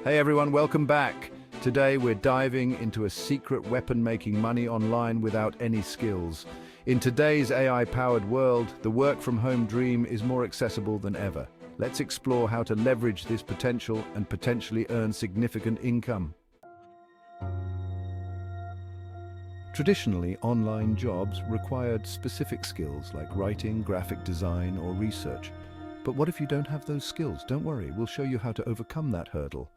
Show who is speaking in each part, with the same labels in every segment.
Speaker 1: Hey everyone, welcome back. Today we're diving into a secret weapon making money online without any skills. In today's AI-powered world, the work-from-home dream is more accessible than ever. Let's explore how to leverage this potential and potentially earn significant income. Traditionally, online jobs required specific skills like writing, graphic design, or research. But what if you don't have those skills? Don't worry, we'll show you how to overcome that hurdle.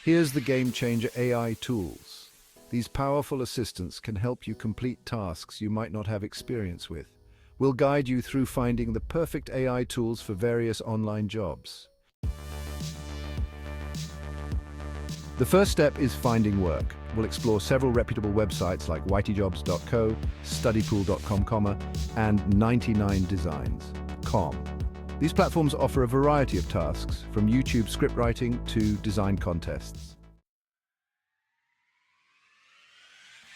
Speaker 1: Here's the game-changer AI tools. These powerful assistants can help you complete tasks you might not have experience with. We'll guide you through finding the perfect AI tools for various online jobs. The first step is finding work. We'll explore several reputable websites like whiteyjobs.co, studypool.com, and 99designs.com. These platforms offer a variety of tasks, from YouTube scriptwriting to design contests.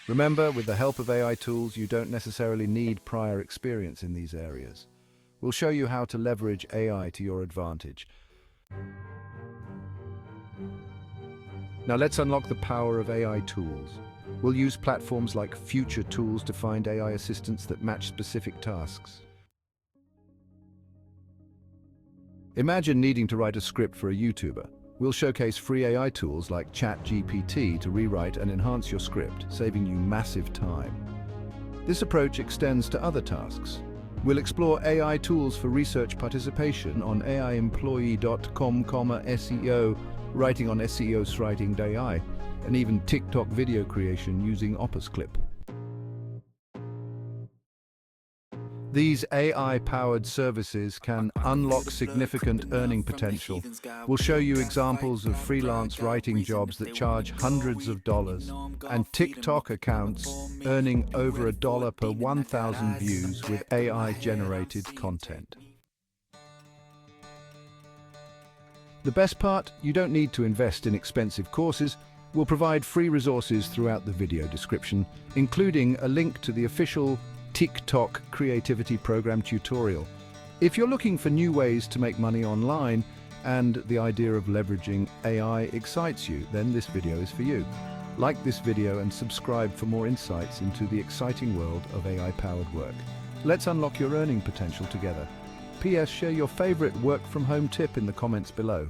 Speaker 1: Remember, with the help of AI tools, you don't necessarily need prior experience in these areas. We'll show you how to leverage AI to your advantage. Now let's unlock the power of AI tools. We'll use platforms like Future.tools to find AI assistants that match specific tasks. Imagine needing to write a script for a YouTuber. We'll showcase free AI tools like ChatGPT to rewrite and enhance your script, saving you massive time. This approach extends to other tasks. We'll explore AI tools for research participation on aiemployee.com, SEO, writing on SEO writing AI, and even TikTok video creation using Opus Clip. These AI-powered services can unlock significant earning potential. We'll show you examples of freelance writing jobs that charge hundreds of dollars, and TikTok accounts earning over $1 per 1,000 views with AI-generated content. The best part? You don't need to invest in expensive courses. We'll provide free resources throughout the video description, including a link to the official TikTok Creativity Program tutorial. If you're looking for new ways to make money online and the idea of leveraging AI excites you, then this video is for you. Like this video and subscribe for more insights into the exciting world of AI-powered work. Let's unlock your earning potential together. P.S. Share your favorite work-from-home tip in the comments below.